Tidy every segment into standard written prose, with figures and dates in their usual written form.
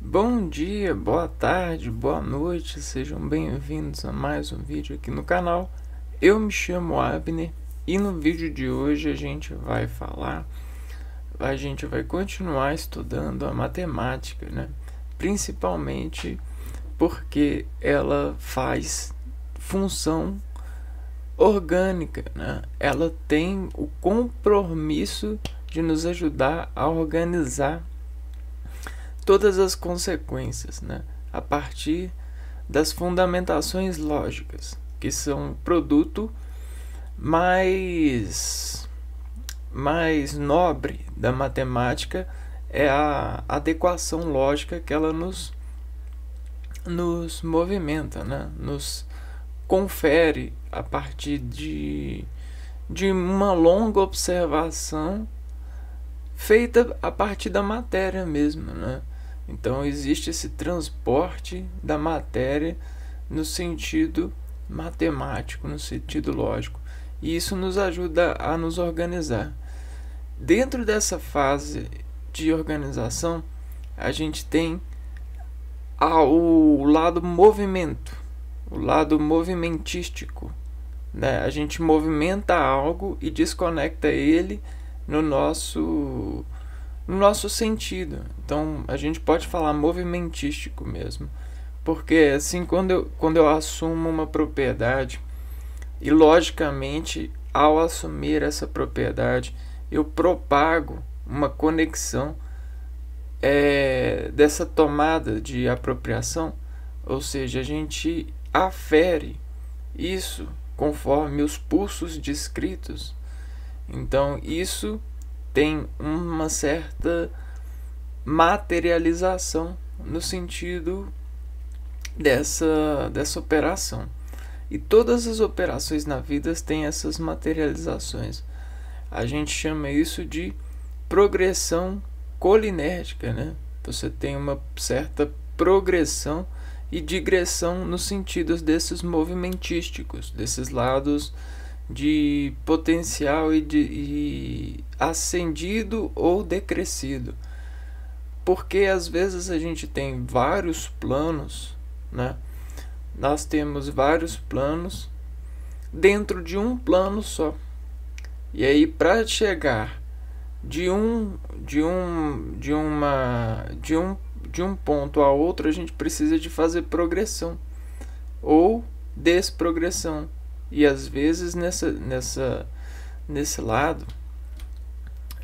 Bom dia, boa tarde, boa noite, sejam bem-vindos a mais um vídeo aqui no canal. Eu me chamo Abner e no vídeo de hoje a gente vai continuar estudando a matemática, né? Principalmente porque ela faz função orgânica, né? Ela tem o compromisso de nos ajudar a organizar todas as consequências, né, a partir das fundamentações lógicas, que são o produto mais nobre da matemática, é a adequação lógica que ela nos movimenta, né, nos confere a partir de uma longa observação feita a partir da matéria mesmo, né? Então existe esse transporte da matéria no sentido matemático, no sentido lógico, e isso nos ajuda a nos organizar. Dentro dessa fase de organização, a gente tem o lado movimento, o lado movimentístico, né? A gente movimenta algo e desconecta ele no nosso sentido. Então a gente pode falar movimentístico mesmo, porque assim, quando eu assumo uma propriedade e logicamente ao assumir essa propriedade eu propago uma conexão dessa tomada de apropriação, ou seja, a gente afere isso conforme os pulsos descritos. Então isso tem uma certa materialização no sentido dessa operação. E todas as operações na vida têm essas materializações. A gente chama isso de progressão colinérgica, né? Você tem uma certa progressão e digressão nos sentidos desses movimentísticos, desses lados de potencial e ascendido ou decrescido, porque às vezes a gente tem vários planos, né? Nós temos vários planos dentro de um plano só, e aí para chegar de um ponto a outro a gente precisa de fazer progressão ou desprogressão. E às vezes nesse lado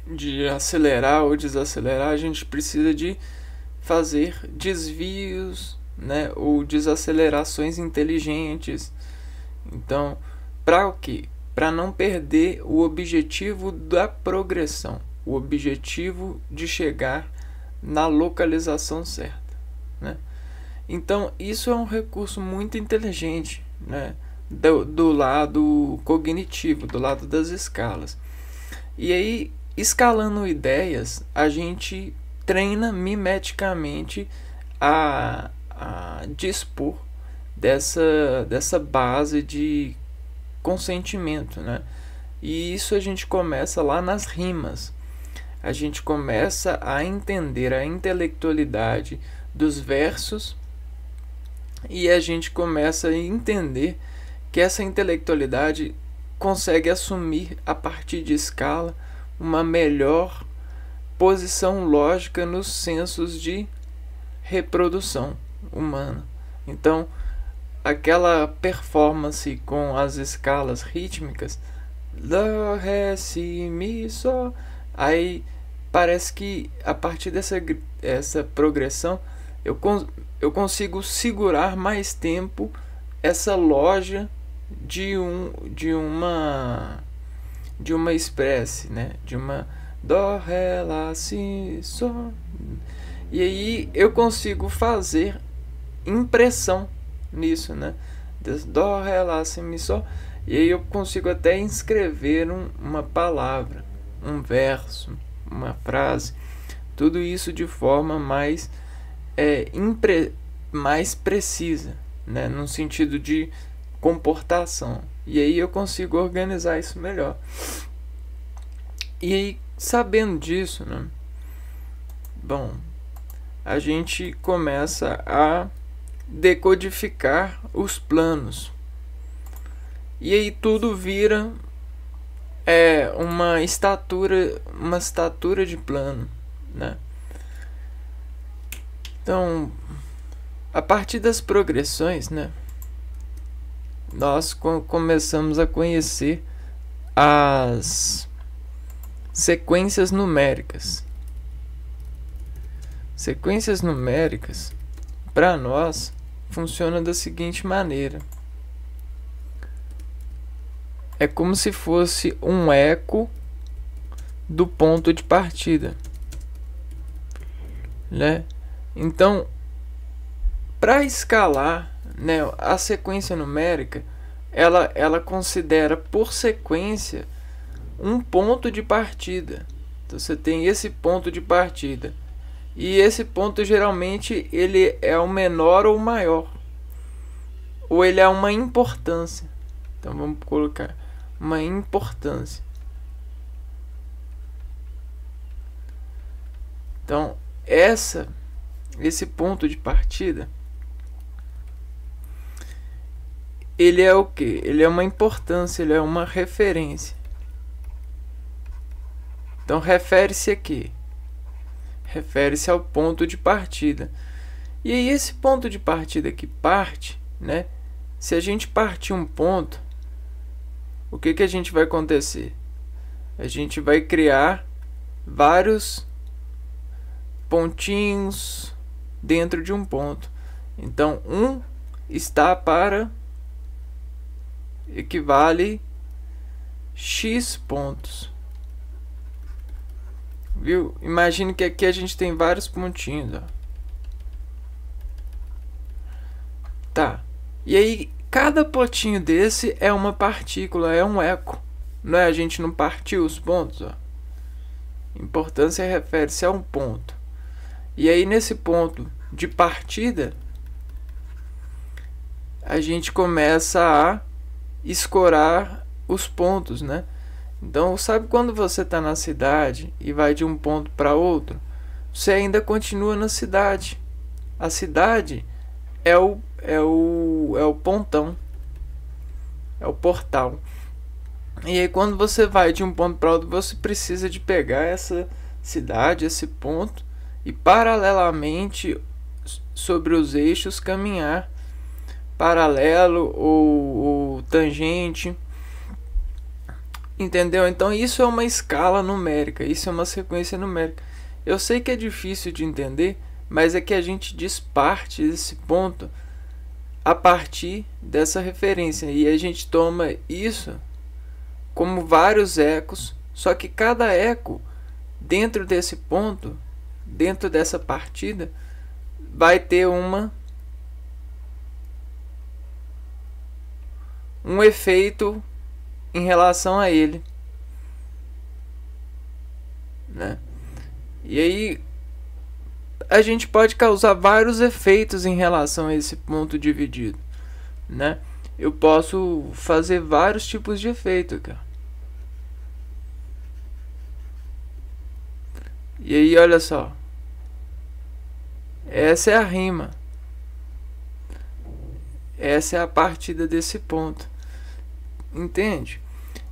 de acelerar ou desacelerar, a gente precisa de fazer desvios, né, ou desacelerações inteligentes. Então, para o quê? Para não perder o objetivo da progressão, o objetivo de chegar na localização certa, né? Então, isso é um recurso muito inteligente, né? Do lado cognitivo, do lado das escalas. E aí, escalando ideias, a gente treina mimeticamente a dispor dessa base de consentimento, né? E isso a gente começa lá nas rimas. A gente começa a entender a intelectualidade dos versos e a gente começa a entender que essa intelectualidade consegue assumir, a partir de escala, uma melhor posição lógica nos sensos de reprodução humana. Então, aquela performance com as escalas rítmicas, Dó, Ré, Si, Mi, Sol, aí parece que a partir dessa progressão eu consigo segurar mais tempo essa loja de uma espécie, né? De uma Dó, Ré, Lá, Si, Sol. E aí eu consigo fazer impressão nisso, né? Dó, Ré, Lá, Si, Mi, Sol. E aí eu consigo até inscrever uma palavra, um verso, uma frase. Tudo isso de forma mais precisa, né? No sentido de comportação. E aí eu consigo organizar isso melhor. E aí, sabendo disso, né? Bom, a gente começa a decodificar os planos. E aí tudo vira uma estatura de plano, né? Então, a partir das progressões, né, nós começamos a conhecer as sequências numéricas. Sequências numéricas, para nós, funciona da seguinte maneira. É como se fosse um eco do ponto de partida, né? Então, para escalar, né, a sequência numérica, ela considera por sequência um ponto de partida. Então, você tem esse ponto de partida. E esse ponto, geralmente, ele é o menor ou o maior. Ou ele é uma importância. Então, vamos colocar uma importância. Então, esse ponto de partida, ele é o que? Ele é uma importância, ele é uma referência. Então, refere-se a quê? Refere-se ao ponto de partida. E aí, esse ponto de partida que parte, né? Se a gente partir um ponto, o que a gente vai acontecer? A gente vai criar vários pontinhos dentro de um ponto. Então, está para equivale x pontos. Viu? Imagine que aqui a gente tem vários pontinhos, ó. Tá. E aí, cada pontinho desse é uma partícula, é um eco. Não é? A gente não partiu os pontos, ó. Importância refere-se a um ponto. E aí, nesse ponto de partida, a gente começa a escorar os pontos, né? Então, sabe quando você está na cidade e vai de um ponto para outro? Você ainda continua na cidade. A cidade é o pontão, é o portal. E aí, quando você vai de um ponto para outro, você precisa de pegar essa cidade, esse ponto, e paralelamente sobre os eixos caminhar paralelo ou tangente. Entendeu? Então isso é uma escala numérica, isso é uma sequência numérica. Eu sei que é difícil de entender, mas é que a gente desparte esse ponto a partir dessa referência. E a gente toma isso como vários ecos, só que cada eco dentro desse ponto, dentro dessa partida, vai ter um efeito em relação a ele, né? E aí a gente pode causar vários efeitos em relação a esse ponto dividido, né? Eu posso fazer vários tipos de efeito, cara. E aí, olha só, essa é a rima, essa é a partida desse ponto. Entende?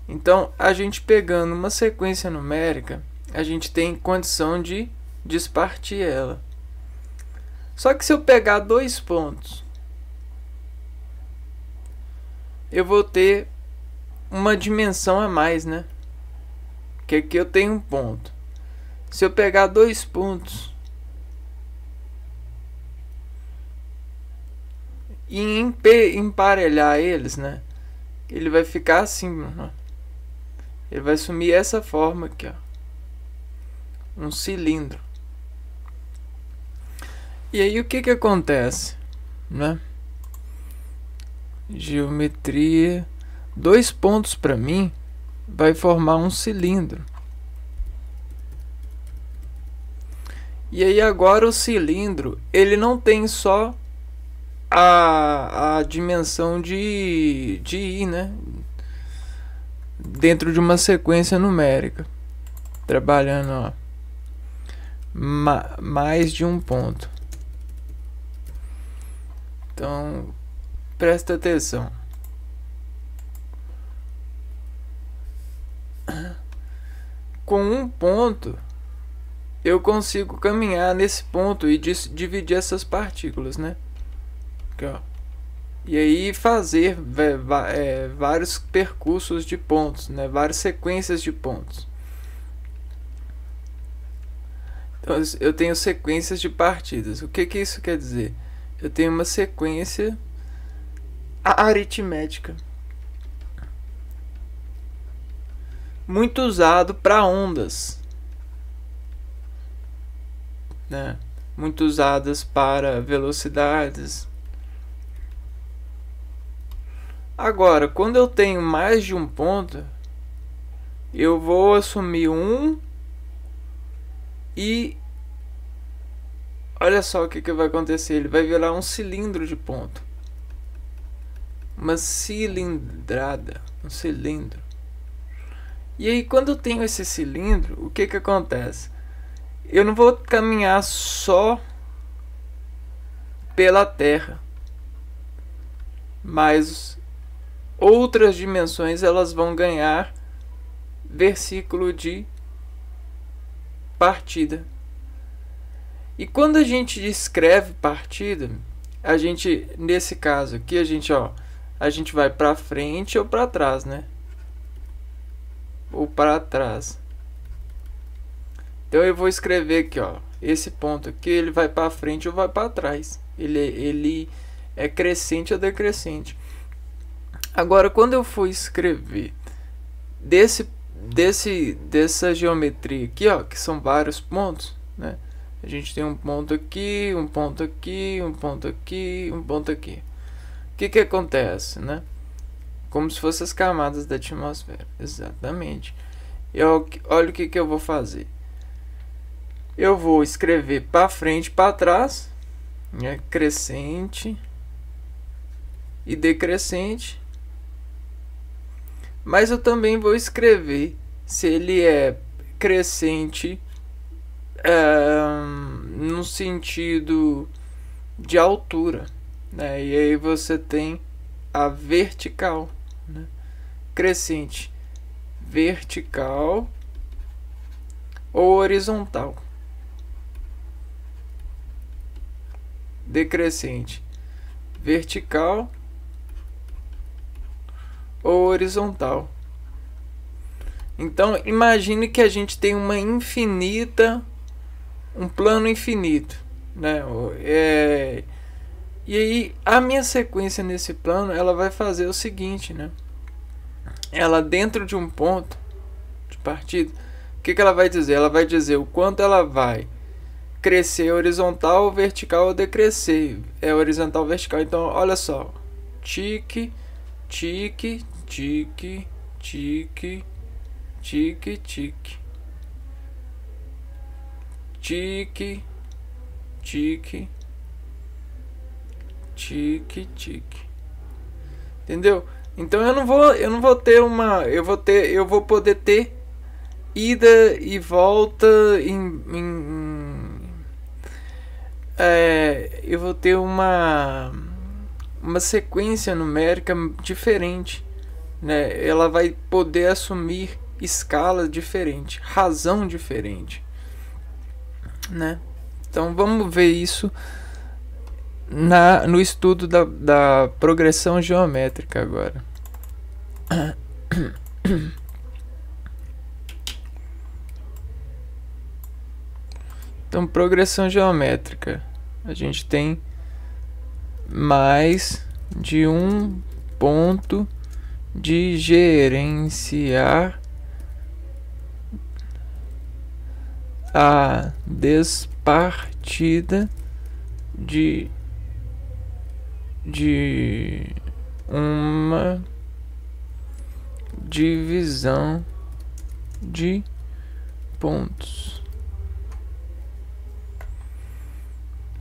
Então, a gente pegando uma sequência numérica, a gente tem condição de despartir ela. Só que se eu pegar dois pontos, eu vou ter uma dimensão a mais, né? Que aqui eu tenho um ponto. Se eu pegar dois pontos e emparelhar eles, né? Ele vai ficar assim, ó. Ele vai assumir essa forma aqui, ó. Um cilindro. E aí o que acontece, né? Geometria. Dois pontos para mim vai formar um cilindro. E aí agora o cilindro, ele não tem só a dimensão de I, né? Dentro de uma sequência numérica, trabalhando, ó. mais de um ponto. Então, presta atenção. Com um ponto, eu consigo caminhar nesse ponto e dividir essas partículas, né? Aqui, ó. E aí fazer vários percursos de pontos, né? Várias sequências de pontos. Então, eu tenho sequências de partidas. O que isso quer dizer? Eu tenho uma sequência aritmética. Muito usado para ondas, né? Muito usadas para velocidades. Agora, quando eu tenho mais de um ponto, eu vou assumir um e olha só o que vai acontecer. Ele vai virar um cilindro de ponto, uma cilindrada, um cilindro. E aí, quando eu tenho esse cilindro, o que acontece? Eu não vou caminhar só pela Terra, mas outras dimensões elas vão ganhar versículo de partida. E quando a gente descreve partida, a gente, nesse caso aqui, a gente vai para frente ou para trás, né? Ou para trás. Então eu vou escrever aqui, ó, esse ponto aqui, ele vai para frente ou vai para trás. Ele é crescente ou decrescente. Agora, quando eu for escrever dessa geometria aqui, ó, que são vários pontos, né? A gente tem um ponto aqui, um ponto aqui, um ponto aqui, um ponto aqui. O que acontece, né? Como se fossem as camadas da atmosfera. Exatamente. Olha o que eu vou fazer. Eu vou escrever para frente e para trás, né? Crescente e decrescente. Mas eu também vou escrever se ele é crescente no sentido de altura, né? E aí você tem a vertical, né? Crescente, vertical ou horizontal. Decrescente, vertical ou horizontal. Então imagine que a gente tem um plano infinito, né? E aí a minha sequência nesse plano, ela vai fazer o seguinte, né? Ela dentro de um ponto de partida, o que ela vai dizer? Ela vai dizer o quanto ela vai crescer horizontal, vertical ou decrescer. É horizontal, vertical. Então olha só, tique, tique, tique, tique, tique, tique, tique, tique, tique, tique. Entendeu? Então eu não vou ter uma, eu vou poder ter ida e volta eu vou ter uma sequência numérica diferente, né? Ela vai poder assumir escala diferente, razão diferente, né? Então vamos ver isso no estudo da progressão geométrica agora. Então, progressão geométrica, a gente tem mais de um ponto de gerenciar a despartida de uma divisão de pontos,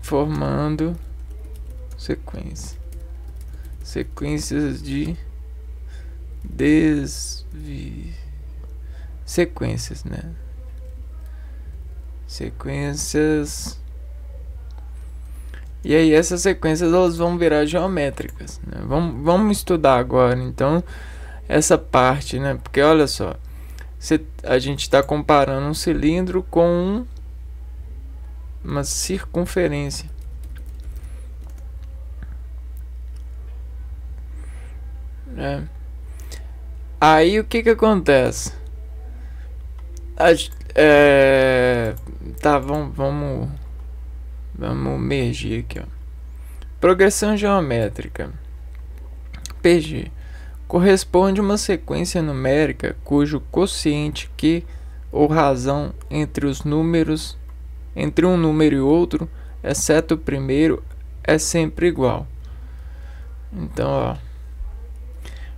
formando sequências de sequências, né? Sequências. E aí essas sequências elas vão virar geométricas, né? Vamos estudar agora então essa parte, né? Porque olha só, a gente está comparando um cilindro com uma circunferência. Aí o que acontece? Tá, vamos mergir aqui, ó. Progressão geométrica. PG corresponde a uma sequência numérica cujo quociente Q ou razão entre um número e outro, exceto o primeiro, é sempre igual. Então, ó,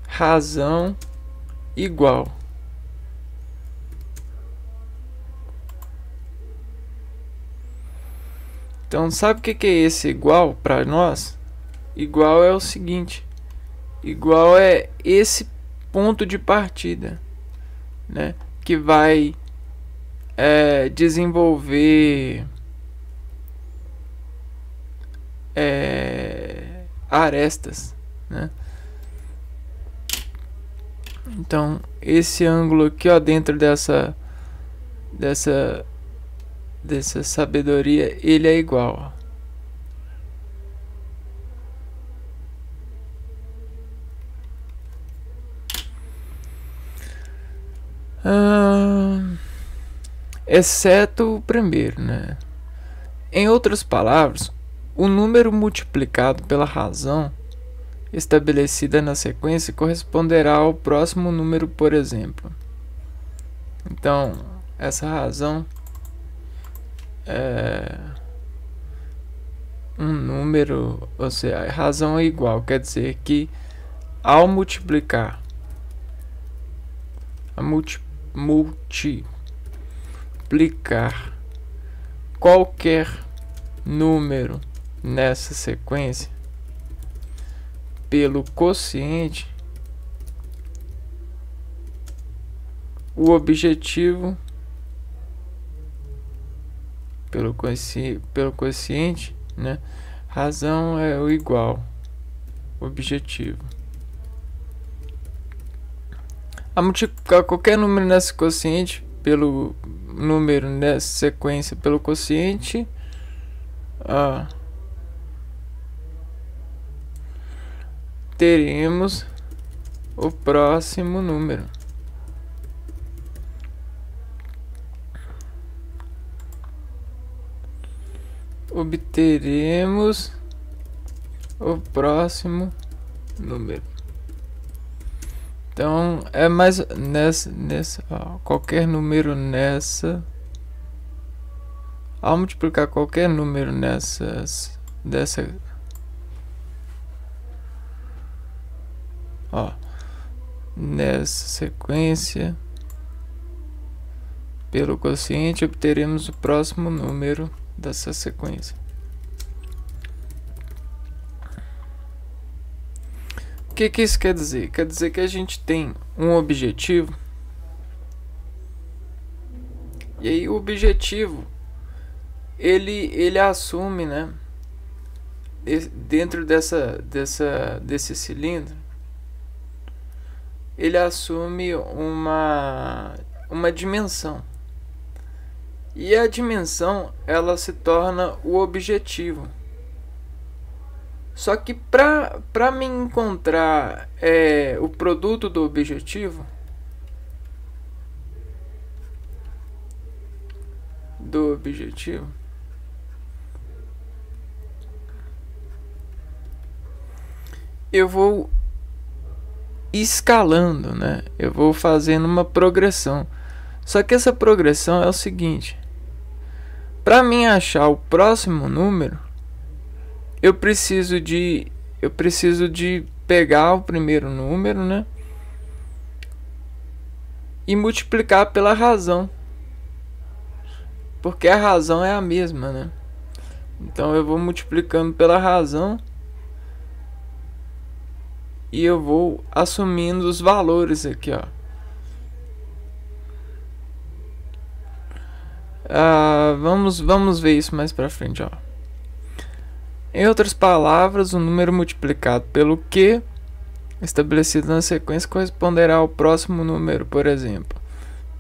razão igual. Então, sabe o que é esse igual para nós? Igual é o seguinte: igual é esse ponto de partida, né? Que vai desenvolver arestas, né? Então, esse ângulo aqui, ó, dentro dessa sabedoria, ele é igual, ó. Exceto o primeiro, né? Em outras palavras, o número multiplicado pela razão estabelecida na sequência corresponderá ao próximo número, por exemplo. Então, essa razão é um número, ou seja, a razão é igual, quer dizer que ao multiplicar qualquer número nessa sequência pelo quociente, o objetivo pelo quociente, né? Razão é o igual objetivo. A multiplicar qualquer número nesse quociente pelo número nessa sequência pelo quociente, teremos o próximo número. Obteremos o próximo número. Então é mais nessa qualquer número nessa, ao multiplicar qualquer número nessa sequência pelo quociente, obteremos o próximo número dessa sequência. O que isso quer dizer? Quer dizer que a gente tem um objetivo, e aí o objetivo ele assume, né, dentro desse cilindro, ele assume uma dimensão, e a dimensão ela se torna o objetivo. Só que para me encontrar o produto do objetivo, eu vou escalando, né? Eu vou fazendo uma progressão. Só que essa progressão é o seguinte: para mim achar o próximo número, eu preciso de pegar o primeiro número, né, e multiplicar pela razão, porque a razão é a mesma, né? Então eu vou multiplicando pela razão e eu vou assumindo os valores aqui, ó. Vamos ver isso mais pra frente, ó. Em outras palavras, o número multiplicado pelo Q estabelecido na sequência corresponderá ao próximo número, por exemplo,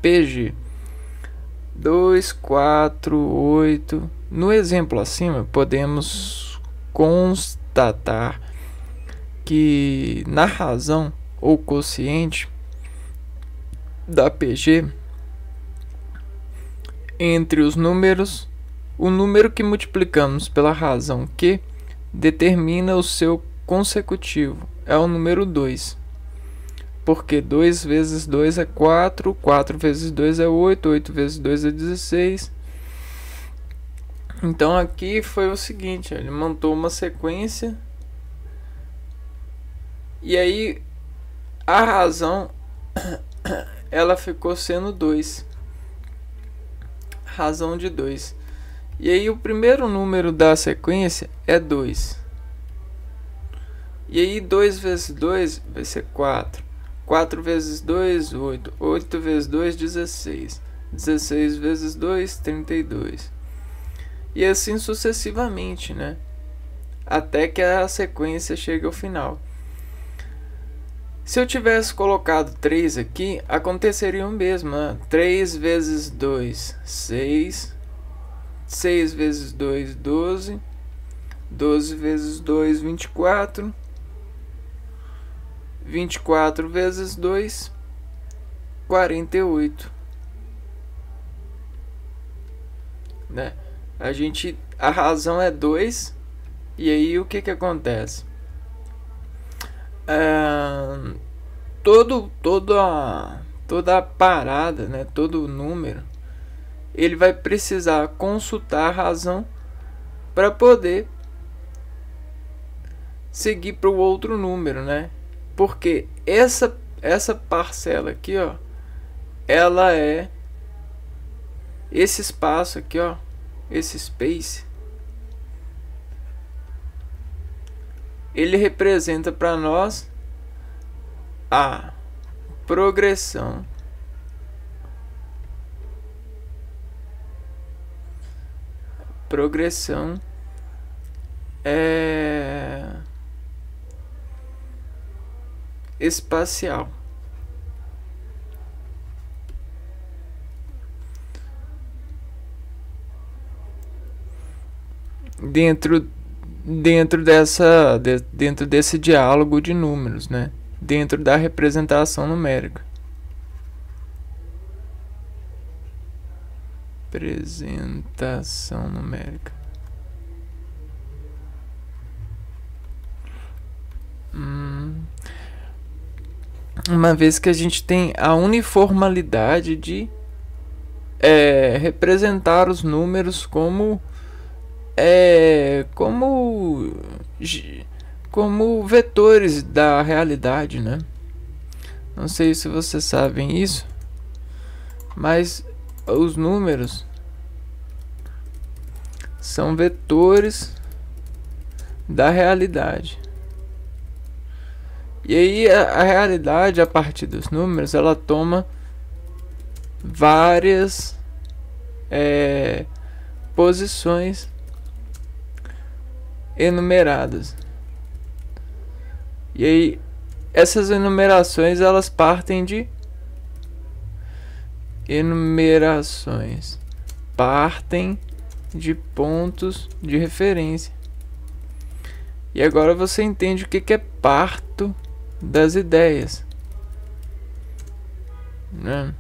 PG 2, 4, 8. No exemplo acima, podemos constatar que na razão ou quociente da PG, entre os números, o número que multiplicamos pela razão Q determina o seu consecutivo, é o número 2. Porque 2 vezes 2 é 4, 4 vezes 2 é 8, 8 vezes 2 é 16. Então aqui foi o seguinte, ele montou uma sequência e aí a razão ela ficou sendo 2. Razão de 2. E aí o primeiro número da sequência é 2. E aí 2 vezes 2 vai ser 4. 4 vezes 2, 8. 8 vezes 2, 16. 16 vezes 2, 32. E assim sucessivamente, né? Até que a sequência chegue ao final. Se eu tivesse colocado 3 aqui, aconteceria o mesmo, né? 3 vezes 2, 6. 6 vezes 2, 12. 12 vezes 2, 24. 24 vezes 2, 48. Né? A razão é 2. E aí o que acontece? Toda a parada, né? Todo número, ele vai precisar consultar a razão para poder seguir para o outro número, né? Porque essa parcela aqui, ó, ela é esse espaço aqui, ó, esse space, ele representa para nós a progressão espacial. Dentro desse diálogo de números, né? Dentro da representação numérica. Representação numérica. Uma vez que a gente tem a uniformidade de representar os números como vetores da realidade, né? Não sei se vocês sabem isso, mas os números são vetores da realidade. E aí a realidade, a partir dos números, ela toma várias posições enumeradas. E aí essas enumerações, elas partem de pontos de referência. E agora você entende o que é parto das ideias, né?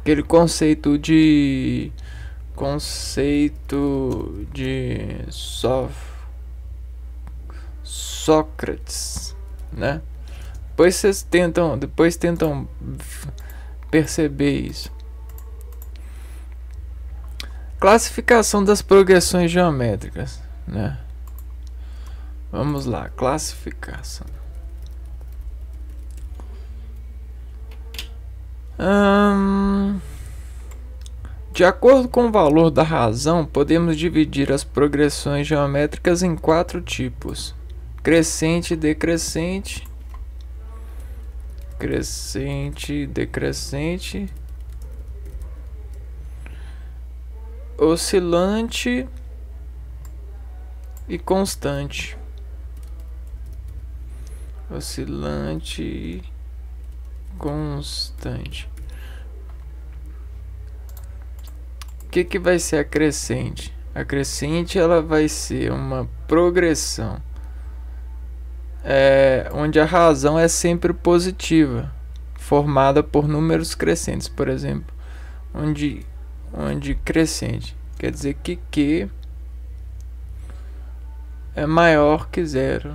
Aquele conceito de Sócrates, né? Depois tentam perceber isso. Classificação das progressões geométricas, né? Vamos lá, classificação. De acordo com o valor da razão, podemos dividir as progressões geométricas em 4 tipos: crescente, decrescente, crescente, decrescente oscilante e constante. Oscilante e constante. O que vai ser a crescente? A crescente ela vai ser uma progressão onde a razão é sempre positiva, formada por números crescentes. Por exemplo, onde crescente quer dizer que Q é maior que zero.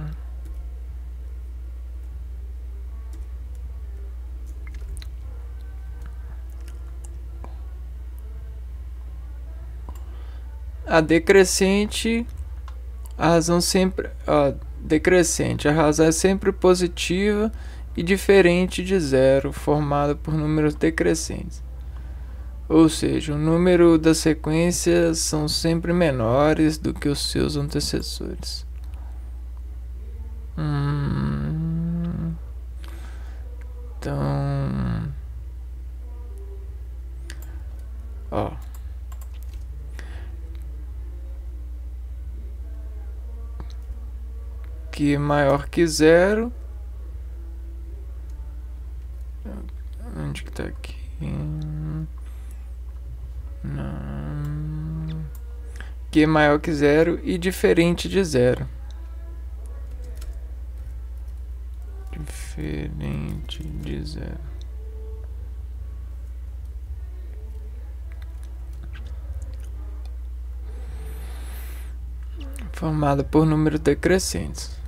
A decrescente, a razão sempre decrescente, a razão é sempre positiva e diferente de zero, formada por números decrescentes. Ou seja, o número das sequências são sempre menores do que os seus antecessores. Então, que é maior que zero. Onde que tá aqui? Não. Que é maior que zero e diferente de zero. Diferente de zero. Formada por números decrescentes.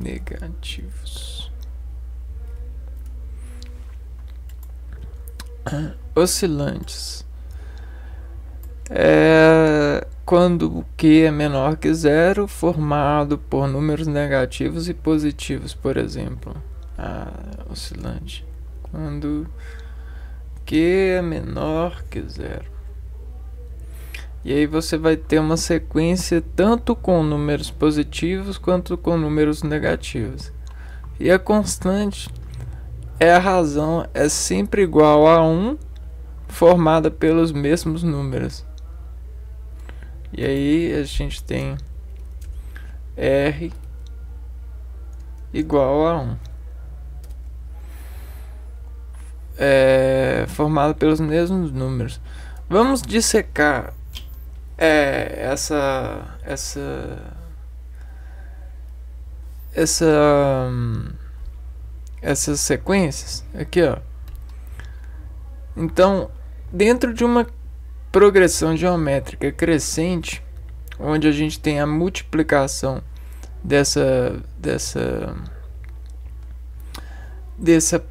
Negativos. Oscilantes. Quando o Q é menor que zero, formado por números negativos e positivos, por exemplo. Oscilante. Quando Q é menor que zero. E aí você vai ter uma sequência tanto com números positivos quanto com números negativos. E a constante a razão é sempre igual a 1, formada pelos mesmos números. E aí a gente tem R igual a 1. Formado pelos mesmos números. Vamos dissecar essas sequências aqui, ó. Então, dentro de uma progressão geométrica crescente, onde a gente tem a multiplicação dessa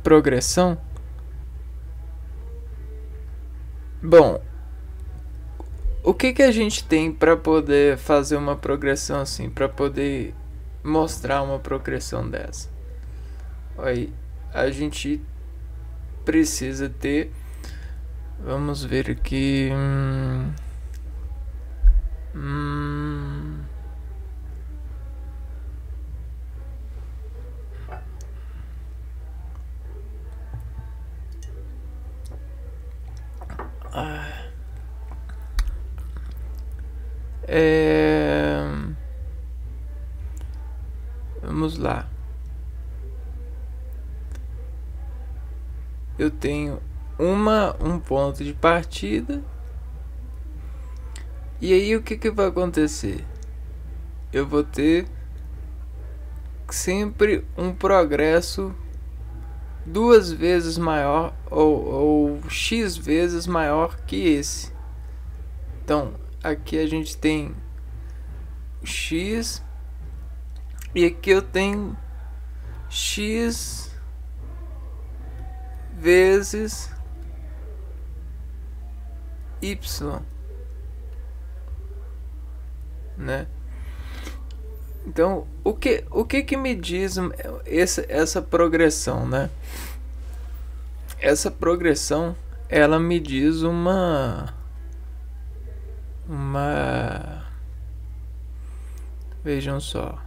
progressão, bom, o que a gente tem para poder fazer uma progressão assim, para poder mostrar uma progressão dessa? Aí a gente precisa ter, vamos ver aqui, vamos lá. Eu tenho um ponto de partida. E aí o que vai acontecer? Eu vou ter sempre um progresso 2 vezes maior ou x vezes maior que esse. Então aqui a gente tem x e aqui eu tenho x vezes y, né? Então o que me diz essa progressão, né? Essa progressão ela me diz uma vejam só,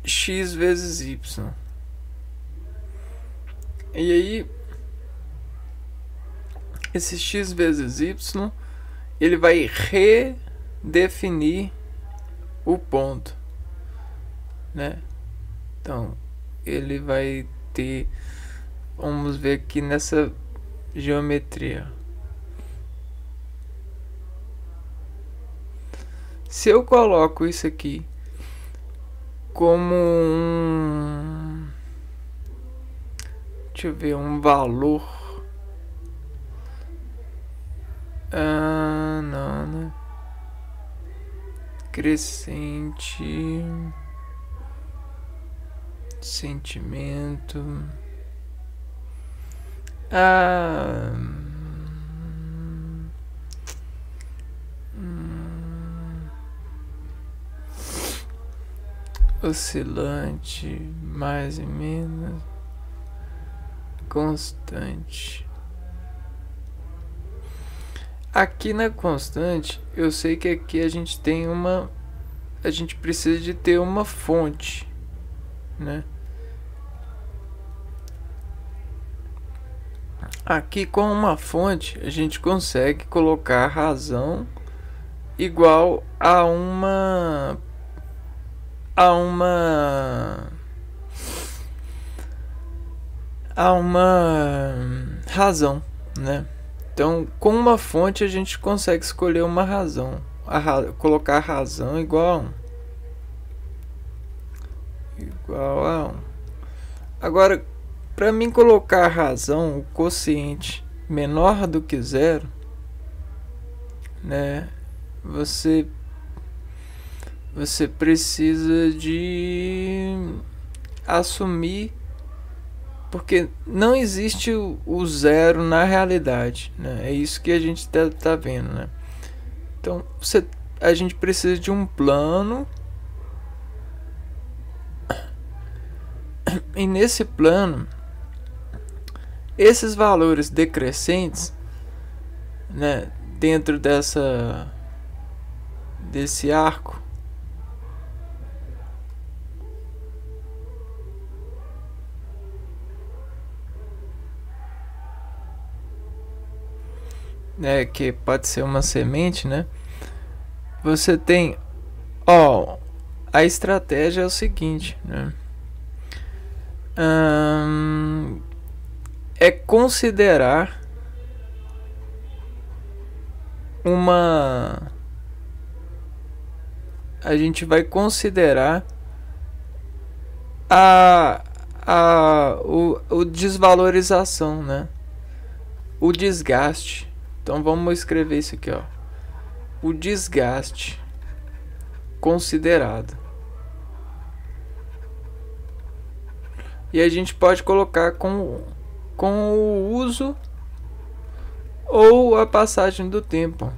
x vezes y. E aí esse x vezes y, ele vai redefinir o ponto, né? Então ele vai ter, vamos ver aqui nessa geometria, se eu coloco isso aqui como deixa eu ver, um valor, não, né? Crescente, sentimento, oscilante, mais e menos, constante. Aqui na constante, eu sei que aqui a gente tem a gente precisa de ter uma fonte, né? Aqui com uma fonte a gente consegue colocar a razão igual a uma razão, né? Então, com uma fonte a gente consegue escolher uma razão, colocar a razão igual a 1. Agora, para mim colocar a razão, o quociente menor do que 0, né? Você precisa de assumir, porque não existe o zero na realidade, né? É isso que a gente tá vendo, né? Então a gente precisa de um plano, e nesse plano esses valores decrescentes, né, dentro desse arco, né, que pode ser uma semente, né? Você tem, a estratégia é o seguinte, né? É considerar a gente vai considerar o desvalorização, né? O desgaste. Então vamos escrever isso aqui, o desgaste considerado. E a gente pode colocar com o uso ou a passagem do tempo.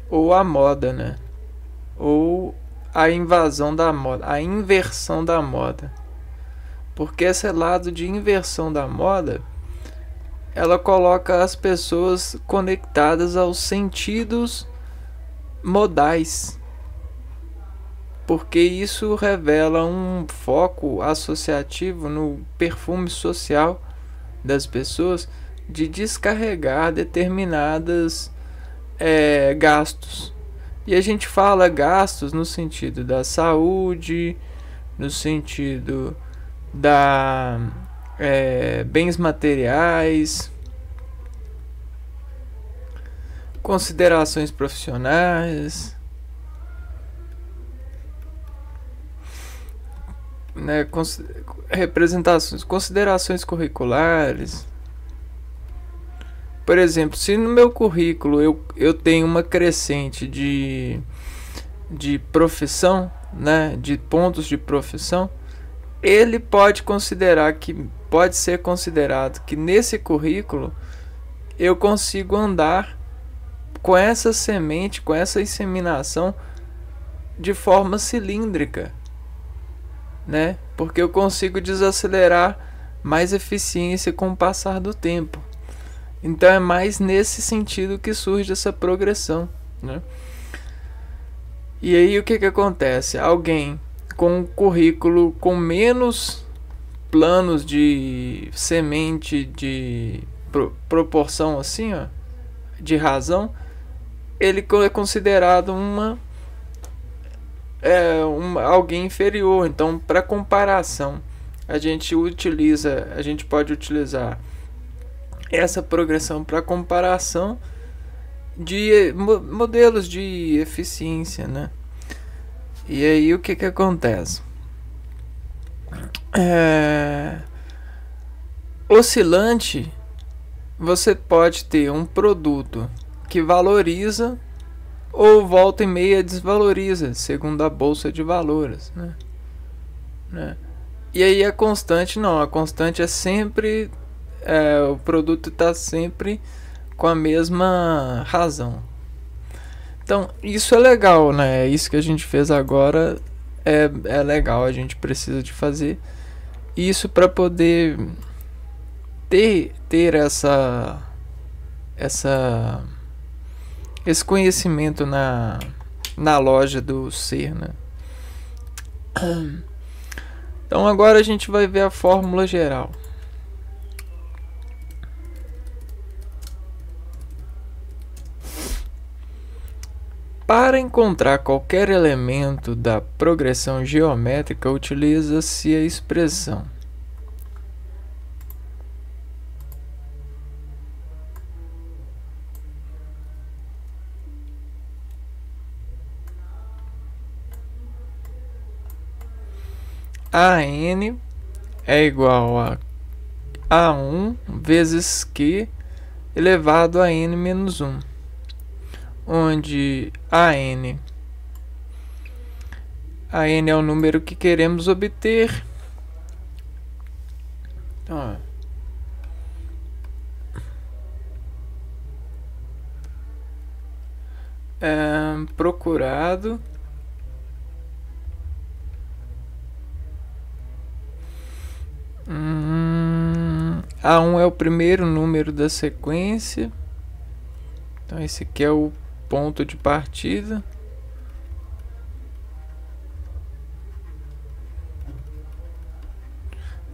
Ou a moda, né? Ou a invasão da moda, a inversão da moda. Porque esse lado de inversão da moda, ela coloca as pessoas conectadas aos sentidos modais. Porque isso revela um foco associativo no perfume social das pessoas de descarregar determinadas gastos. E a gente fala gastos no sentido da saúde, no sentido da bens materiais, considerações profissionais, né, representações, considerações curriculares. Por exemplo, se no meu currículo eu tenho uma crescente de profissão, né, de pontos de profissão, ele pode ser considerado que nesse currículo eu consigo andar com essa semente, com essa inseminação de forma cilíndrica, né? Porque eu consigo desacelerar mais eficiência com o passar do tempo. Então é mais nesse sentido que surge essa progressão, né? E aí o que acontece? Alguém com um currículo com menos planos de semente de proporção assim, ó, de razão, ele é considerado alguém inferior. Então, para comparação, a gente pode utilizar essa progressão para comparação de modelos de eficiência, né? E aí o que acontece? Oscilante, você pode ter um produto que valoriza ou volta e meia desvaloriza, segundo a bolsa de valores, né? E aí a constante não, a constante é sempre o produto está sempre com a mesma razão. Então isso é legal, né? Isso que a gente fez agora é legal, a gente precisa de fazer isso para poder ter esse conhecimento na loja do ser, né? Então agora a gente vai ver a fórmula geral. Para encontrar qualquer elemento da progressão geométrica, utiliza-se a expressão AN é igual a A1 vezes Q elevado a N menos 1, onde AN é o número que queremos obter. Então, procurado A1 é o primeiro número da sequência. Então esse aqui é o ponto de partida.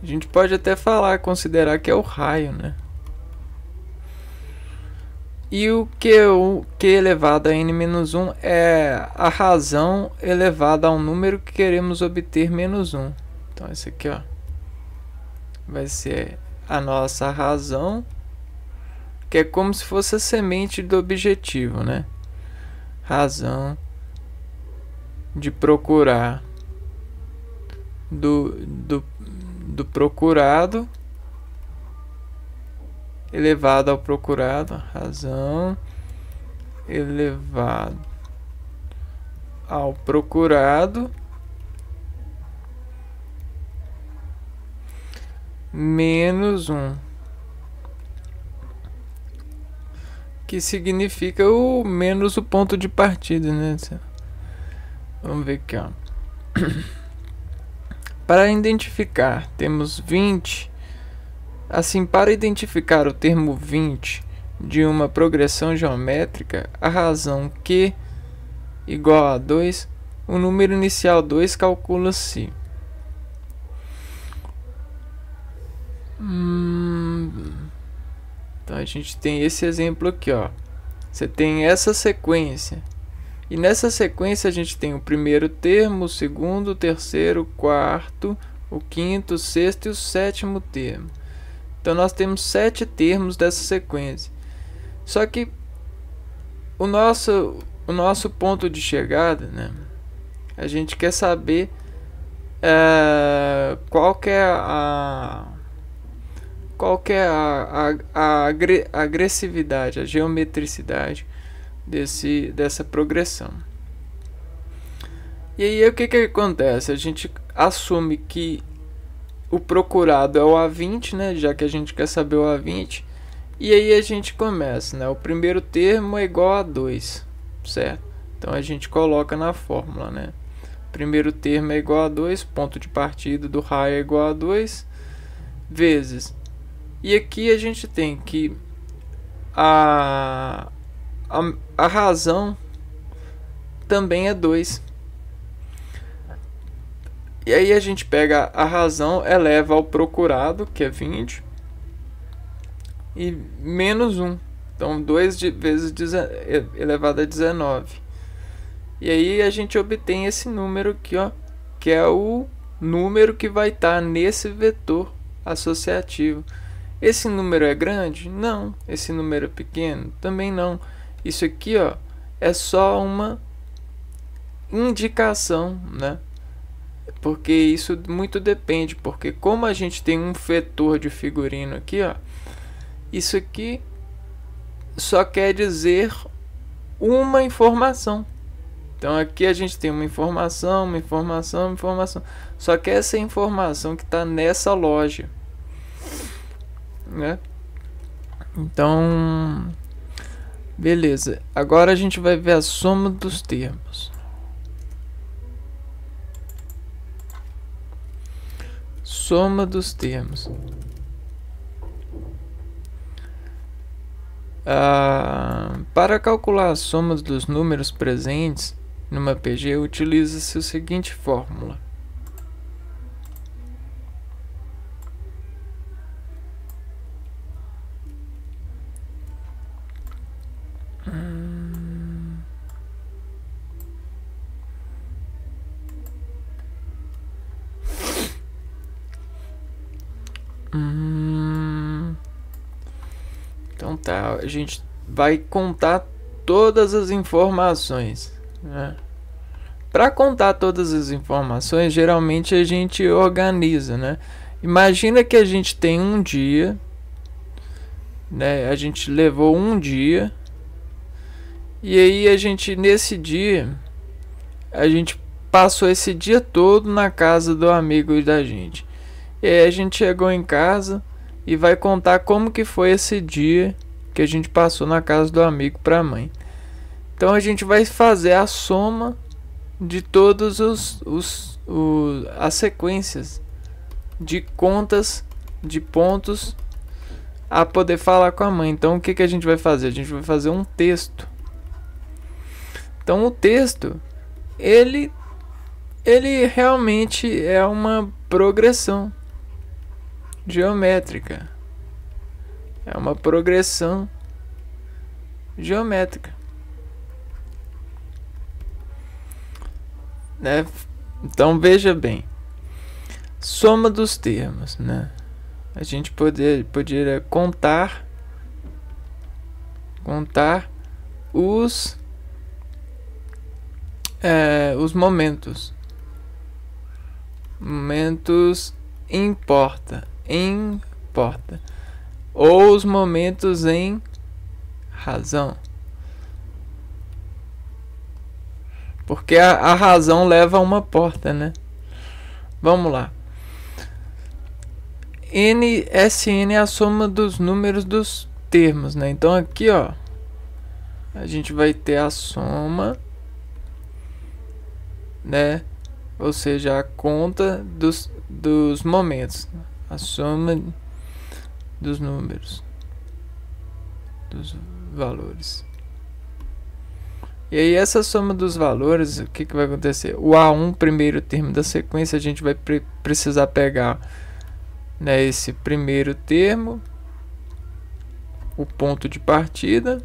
A gente pode até considerar que é o raio, né? E o Q elevado a N-1 é a razão elevada a um número que queremos obter menos 1. Então esse aqui, ó, vai ser a nossa razão, que é como se fosse a semente do objetivo, né? Razão de procurar do procurado elevado ao procurado, razão elevado ao procurado menos 1, que significa o menos o ponto de partida, né? Vamos ver aqui, ó. Para identificar, temos 20. Assim, para identificar o termo 20 de uma progressão geométrica, a razão Q igual a 2, o número inicial 2 calcula-se. Então a gente tem esse exemplo aqui, ó. Você tem essa sequência. E nessa sequência a gente tem o primeiro termo, o segundo, o terceiro, o quarto, o quinto, o sexto e o sétimo termo. Então nós temos 7 termos dessa sequência. Só que o nosso ponto de chegada, né? A gente quer saber qual que é a agressividade, a geometricidade dessa progressão. E aí o que acontece? A gente assume que o procurado é o A20, né? Já que a gente quer saber o A20. E aí a gente começa, né? O primeiro termo é igual a 2, certo? Então a gente coloca na fórmula, né? primeiro termo é igual a 2, ponto de partida do raio é igual a 2, vezes. E aqui a gente tem que a razão também é 2. E aí a gente pega a razão, eleva ao procurado, que é 20, e menos 1. Então 2 vezes elevado a 19. E aí a gente obtém esse número aqui, ó, que é o número que vai estar nesse vetor associativo. Esse número é grande? Não. Esse número é pequeno? Também não. Isso aqui, ó, é só uma indicação, né? Porque isso muito depende, porque como a gente tem um vetor de figurino aqui, ó, isso aqui só quer dizer uma informação. Então aqui a gente tem uma informação, uma informação, uma informação. Só que essa informação que está nessa loja, né? Então, beleza. Agora a gente vai ver a soma dos termos. Soma dos termos. Para calcular a soma dos números presentes numa PG, utiliza-se a seguinte fórmula. Então tá, a gente vai contar todas as informações, né? Para contar todas as informações, geralmente a gente organiza, né? Imagina que a gente tem um dia, né? A gente levou um dia, e aí a gente, nesse dia, a gente passou esse dia todo na casa do amigo da gente. E aí a gente chegou em casa e vai contar como que foi esse dia que a gente passou na casa do amigo para a mãe. Então a gente vai fazer a soma de todos as sequências de contas de pontos a poder falar com a mãe. Então o que a gente vai fazer? A gente vai fazer um texto. Então o texto, ele realmente é uma progressão geométrica. É uma progressão geométrica, né? Então veja bem, soma dos termos, né? A gente poderia contar os momentos importa, ou os momentos em razão, porque a razão leva a uma porta, né? Vamos lá. Sn é a soma dos números dos termos, né? Então aqui, ó, a gente vai ter a soma, né? Ou seja, a conta dos momentos, a soma dos números, dos valores. E aí essa soma dos valores, o que vai acontecer? O A1, primeiro termo da sequência, a gente vai precisar pegar, né, esse primeiro termo, o ponto de partida,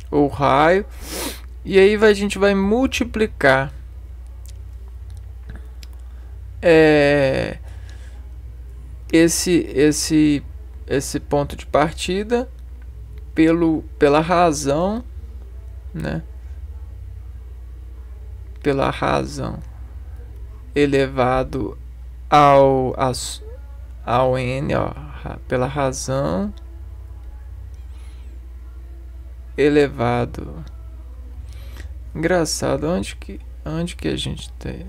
ou raio, e aí a gente vai multiplicar esse ponto de partida pela razão, né? Pela razão elevado ao n, ó, pela razão elevado. Engraçado, onde que a gente tem,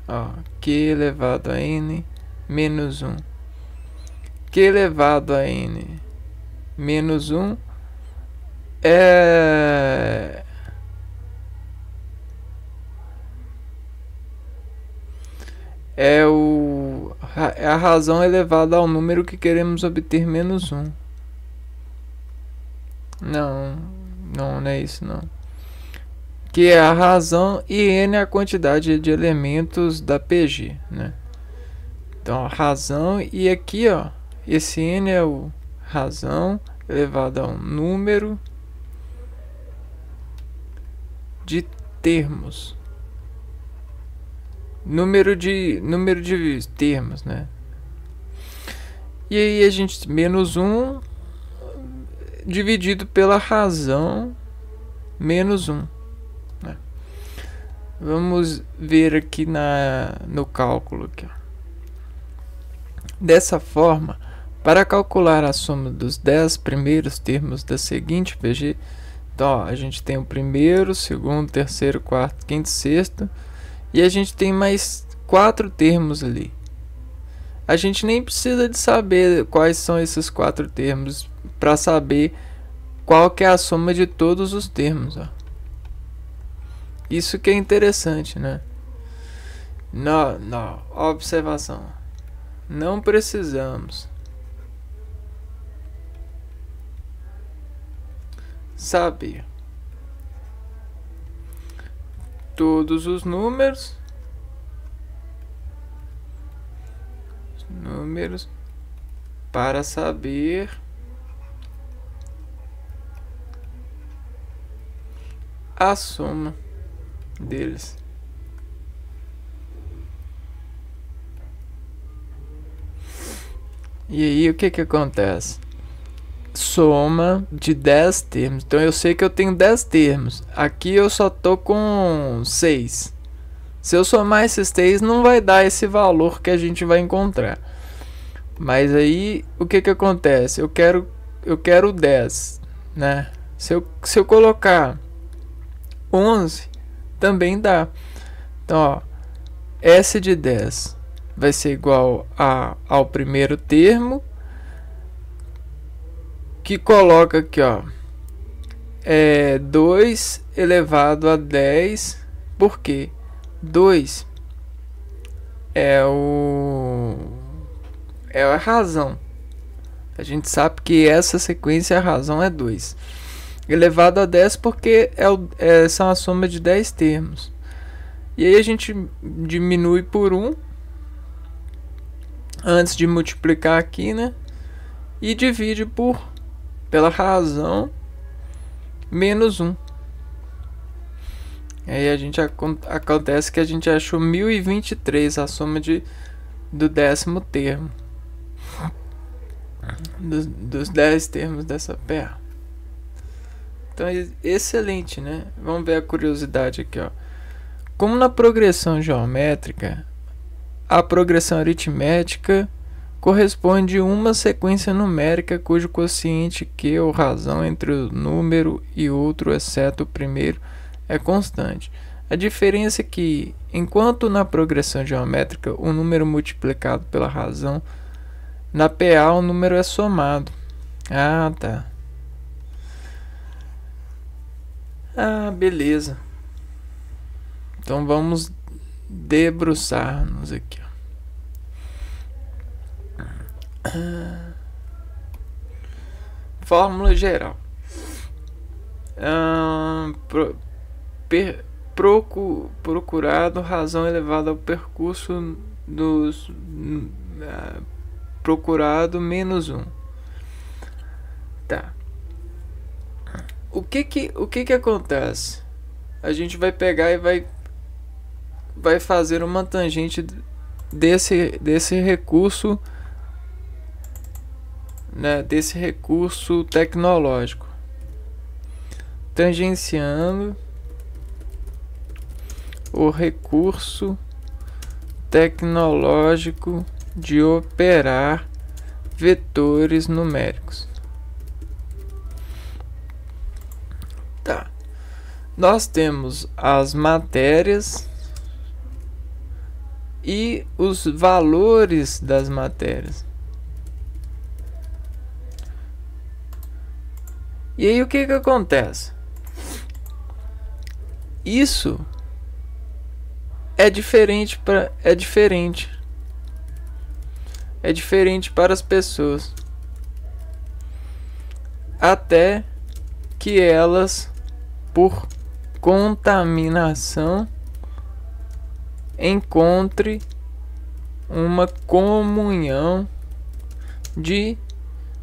ó, q elevado a n menos 1, q elevado a n menos 1 é é a razão elevada ao número que queremos obter menos 1. Não é isso não. Que é a razão e n é a quantidade de elementos da PG, né? Então, a razão, e aqui, ó, esse n é o razão elevado a um número de termos. Número de termos, né? E aí a gente menos 1 dividido pela razão menos 1, né? Vamos ver aqui no cálculo aqui, ó. Dessa forma, para calcular a soma dos 10 primeiros termos da seguinte PG, então, ó, a gente tem o primeiro, segundo, terceiro, quarto, quinto, sexto, e a gente tem mais 4 termos ali. A gente nem precisa de saber quais são esses 4 termos para saber qual que é a soma de todos os termos, ó. Isso que é interessante, né? Não, observação. Não precisamos saber todos os números para saber a soma deles. E aí o que acontece? Soma de 10 termos. Então eu sei que eu tenho 10 termos. Aqui eu só tô com 6. Se eu somar esses 3 não vai dar esse valor que a gente vai encontrar. Mas aí o que acontece? Eu quero 10, né? Se eu colocar 11 também dá. Então, ó, S de 10 vai ser igual ao primeiro termo, que coloca aqui, ó, 2 elevado a 10, porque 2 é a razão. A gente sabe que essa sequência, a razão é 2. Elevado a 10 porque são a soma de 10 termos. E aí a gente diminui por 1 antes de multiplicar aqui, né? E divide pela razão menos 1. Aí a gente acontece que a gente achou 1023, a soma do 10º termo. Dos 10 termos dessa PA. Então é excelente, né? Vamos ver a curiosidade aqui, ó. Como na progressão geométrica, a progressão aritmética corresponde a uma sequência numérica cujo quociente Q ou razão entre um número e outro, exceto o primeiro, é constante. A diferença é que, enquanto na progressão geométrica o número multiplicado pela razão, na PA o número é somado. Ah, tá. Ah, beleza. Então vamos debruçar-nos aqui, ó. Fórmula geral. Procurado razão elevada ao percurso dos procurado menos 1. Tá. O que acontece? A gente vai pegar e vai fazer uma tangente desse recurso, né, desse recurso tecnológico, tangenciando o recurso tecnológico de operar vetores numéricos. Tá. Nós temos as matérias e os valores das E aí o que que acontece? Isso é diferente para as pessoas, até que elas, por contaminação, encontre uma comunhão de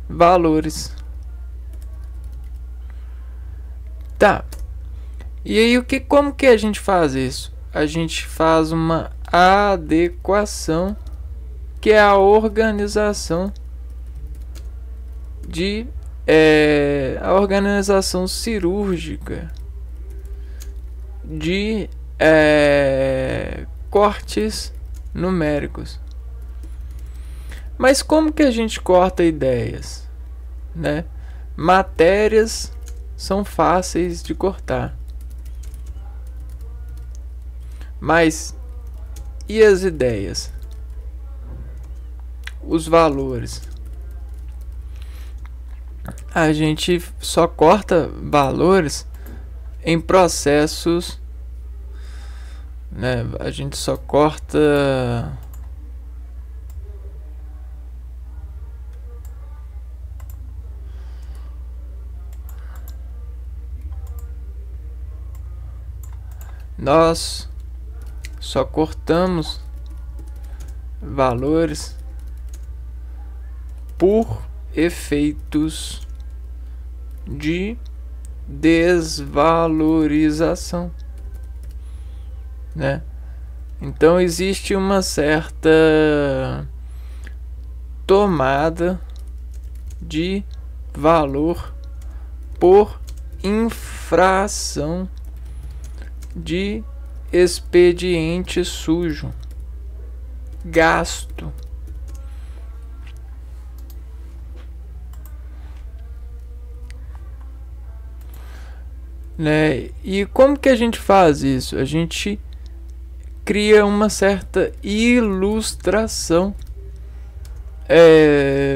valores. Tá. E aí como que a gente faz isso? A gente faz uma adequação, que é a organização a organização cirúrgica de cortes numéricos. Mas como que a gente corta ideias, né? Matérias são fáceis de cortar, mas e as ideias? Os valores? A gente só corta valores em processos, né? A gente só corta nós só cortamos valores por efeitos de desvalorização, né? Então existe uma certa tomada de valor por infração de expediente sujo, gasto. Né? E como que a gente faz isso? A gente cria uma certa ilustração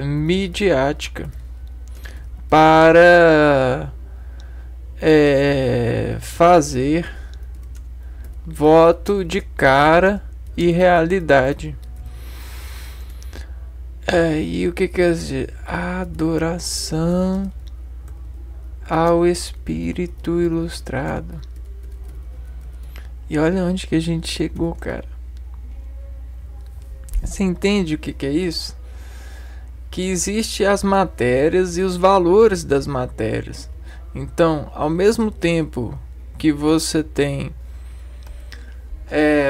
midiática para fazer voto de cara e realidade. E o que quer dizer? Adoração ao espírito ilustrado. E olha onde que a gente chegou, cara. Você entende o que é isso? Que existe as matérias e os valores das matérias. Então, ao mesmo tempo que você tem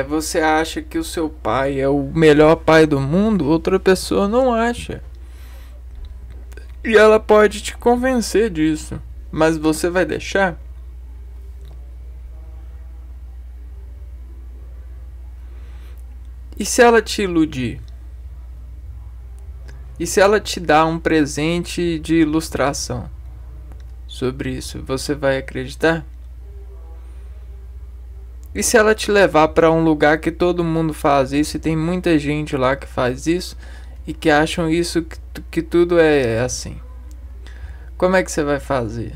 você acha que o seu pai é o melhor pai do mundo, outra pessoa não acha. E ela pode te convencer disso. Mas você vai deixar? E se ela te iludir? E se ela te dá um presente de ilustração sobre isso, você vai acreditar? E se ela te levar para um lugar que todo mundo faz isso e tem muita gente lá que faz isso e que acham isso que tudo é assim? Como é que você vai fazer?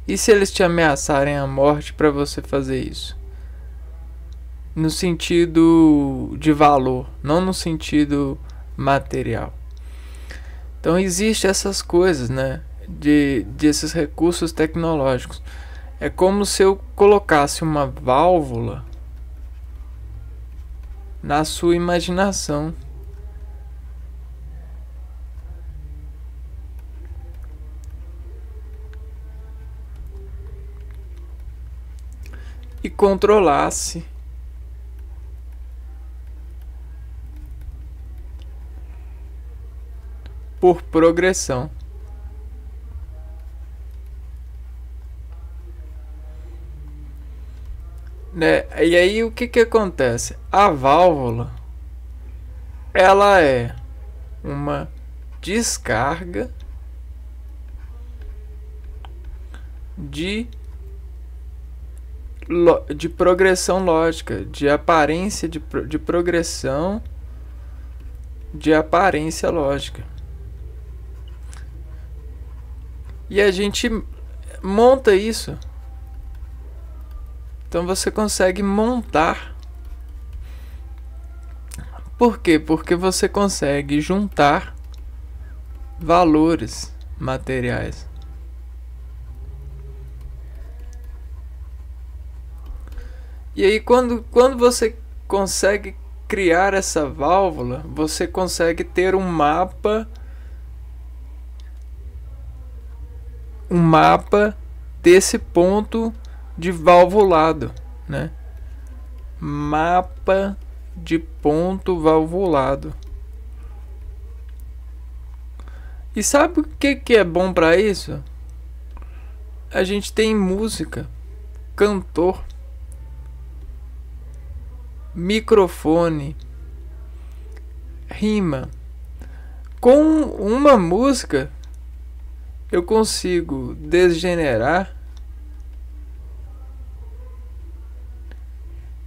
E se eles te ameaçarem a morte para você fazer isso? No sentido de valor, não no sentido material. Então existe essas coisas, né? Desses recursos tecnológicos. É como se eu colocasse uma válvula na sua imaginação. E controlasse por progressão. Né? E aí o que acontece? A válvula, ela é uma descarga de progressão lógica, de aparência de progressão de aparência lógica. E a gente monta isso. Então você consegue montar. Por quê? Porque você consegue juntar valores materiais. E aí quando você consegue criar essa válvula, você consegue ter um mapa desse ponto de valvulado, né? Mapa de ponto valvulado. E sabe o que é bom para isso? A gente tem música, cantor, microfone, rima. Com uma música eu consigo desgenerar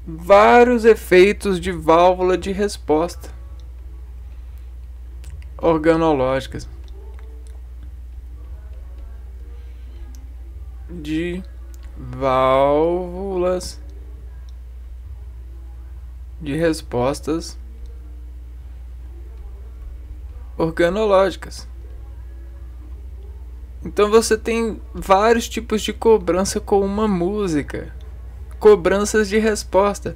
vários efeitos de válvula de resposta organológicas, de válvulas de respostas organológicas. Então você tem vários tipos de cobrança com uma música, cobranças de resposta.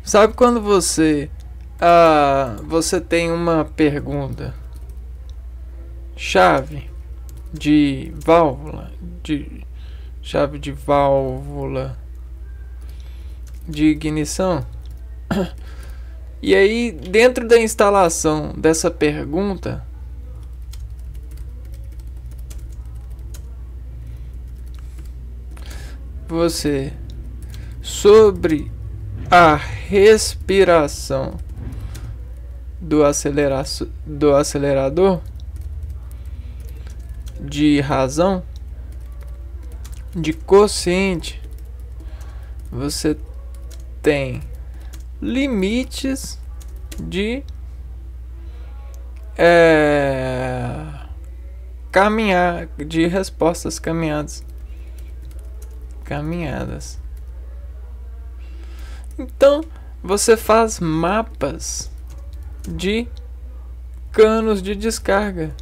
Sabe quando você tem uma pergunta chave de válvula, chave de válvula de ignição? E aí, dentro da instalação dessa pergunta, você, sobre a respiração do acelerador de razão, de quociente, você tem limites de caminhar, de respostas caminhadas. Então você faz mapas de canos de descarga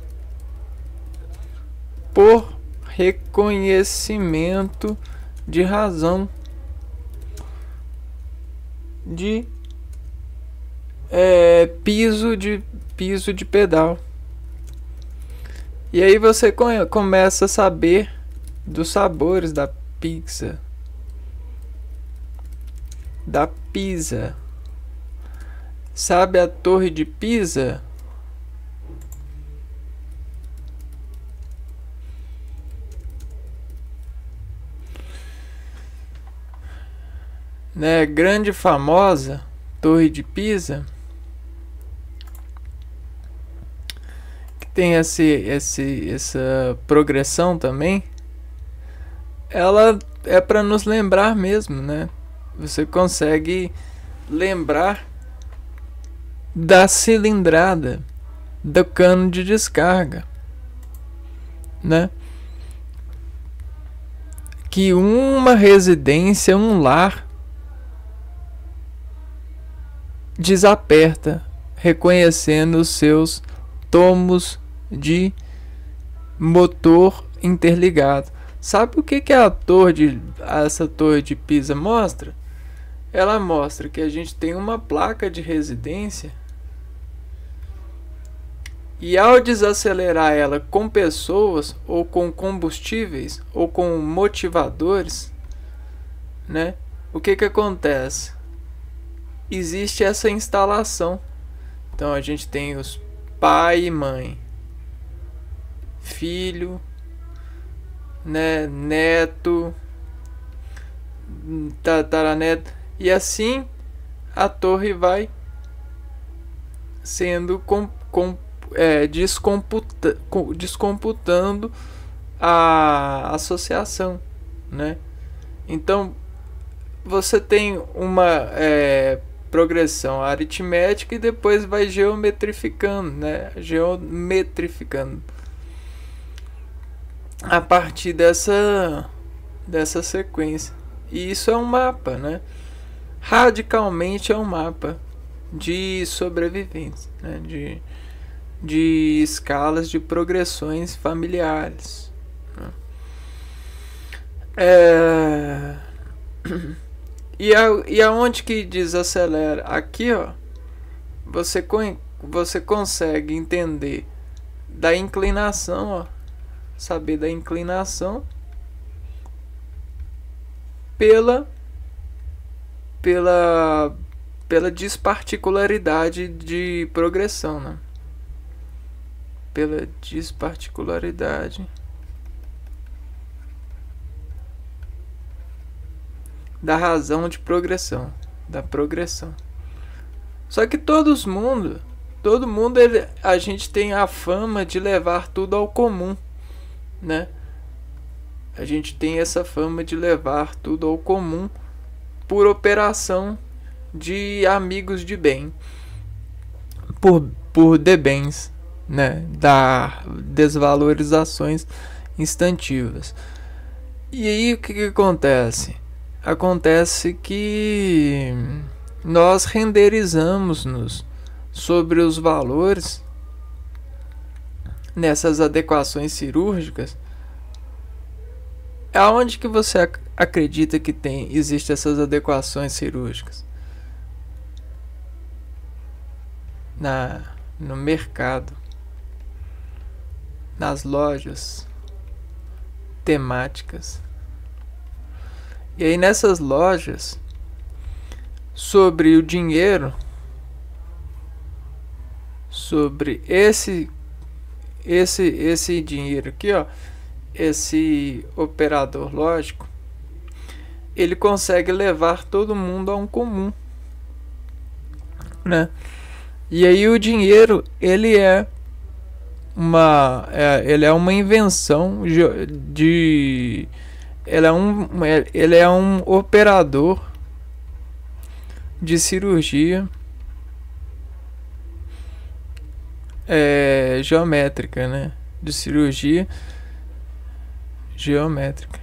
por reconhecimento de razão de piso de pedal. E aí você começa a saber dos sabores da pizza, da Pisa. Sabe a Torre de Pisa? Né, grande e famosa Torre de Pisa, que tem essa progressão também. Ela é para nos lembrar mesmo, né? Você consegue lembrar da cilindrada do cano de descarga, né? Que uma residência, um lar, desaperta, reconhecendo os seus tomos de motor interligado. Sabe o que essa torre de Pisa mostra? Ela mostra que a gente tem uma placa de residência e ao desacelerar ela com pessoas ou com combustíveis ou com motivadores, né? O que acontece? Existe essa instalação. Então a gente tem os pai e mãe, filho, né, neto, tataraneto, e assim a torre vai sendo descomputando a associação, né? Então você tem uma progressão aritmética e depois vai geometrificando, né? a partir dessa sequência. E isso é um mapa, né? Radicalmente é um mapa de sobrevivência, né? De escalas de progressões familiares. E aonde que desacelera? Aqui, ó, você consegue entender da inclinação, ó, saber da inclinação pela disparticularidade de progressão, né? Pela disparticularidade da razão de progressão, da progressão. Só que todo mundo, a gente tem a fama de levar tudo ao comum, né? A gente tem essa fama de levar tudo ao comum por operação de amigos de bem, por debens, né? Da desvalorizações instantivas. E aí o que acontece? Acontece que nós renderizamos-nos sobre os valores nessas adequações cirúrgicas. Aonde que você acredita que existem essas adequações cirúrgicas? No mercado, nas lojas temáticas. E aí nessas lojas, sobre o dinheiro, sobre esse dinheiro aqui, ó, esse operador lógico, ele consegue levar todo mundo a um comum, né? E aí o dinheiro, ele é uma invenção de ele é um operador de cirurgia geométrica, né? De cirurgia geométrica,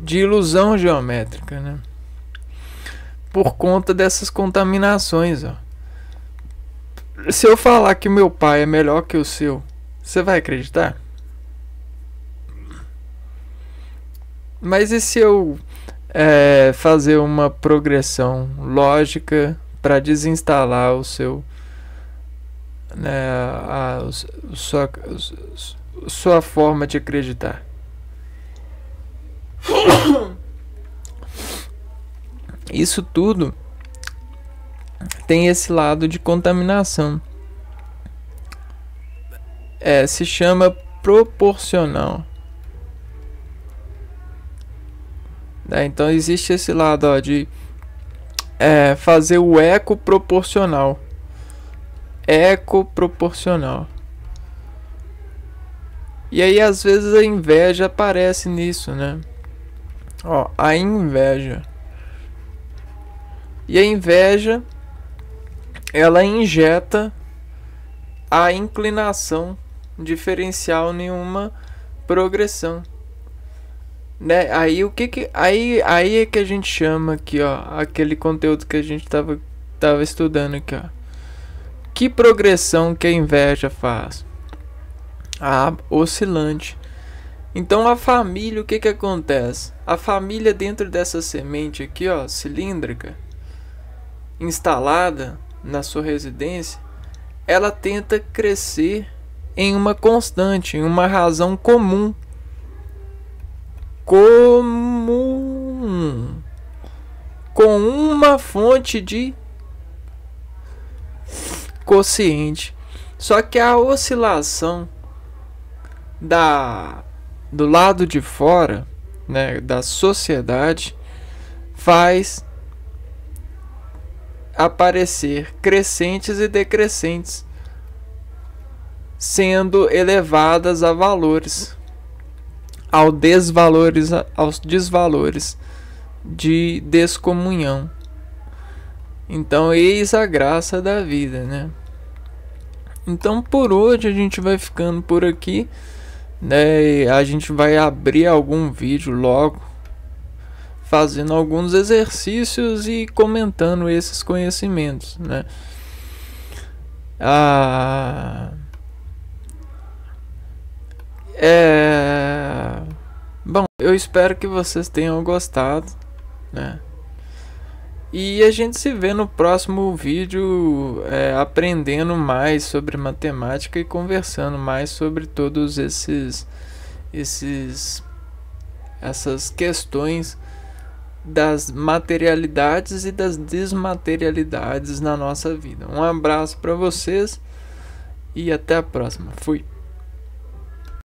de ilusão geométrica, né? Por conta dessas contaminações, ó. Se eu falar que meu pai é melhor que o seu, você vai acreditar? Mas e se eu fazer uma progressão lógica para desinstalar o seu, né, sua forma de acreditar? Isso tudo tem esse lado de contaminação. Se chama proporcional. Então existe esse lado, ó, de fazer o eco proporcional. Eco proporcional. E aí às vezes a inveja aparece nisso, né? Ó, a inveja. E a inveja, ela injeta a inclinação diferencial em uma progressão, né? Aí aí é que a gente chama aqui, ó, aquele conteúdo que a gente tava estudando aqui, ó. Que progressão que a inveja faz? A oscilante. Então a família, o que acontece? A família, dentro dessa semente aqui, ó, cilíndrica, instalada na sua residência, ela tenta crescer em uma constante, em uma razão comum, com uma fonte de quociente. Só que a oscilação do lado de fora, né, da sociedade, faz aparecer crescentes e decrescentes, sendo elevadas a valores, aos desvalores de descomunhão. Então eis a graça da vida, né? Então por hoje a gente vai ficando por aqui. né? E a gente vai abrir algum vídeo logo fazendo alguns exercícios e comentando esses conhecimentos, né? Bom, eu espero que vocês tenham gostado, né? E a gente se vê no próximo vídeo, aprendendo mais sobre matemática e conversando mais sobre todos essas questões das materialidades e das desmaterialidades na nossa vida. Um abraço para vocês e até a próxima. Fui.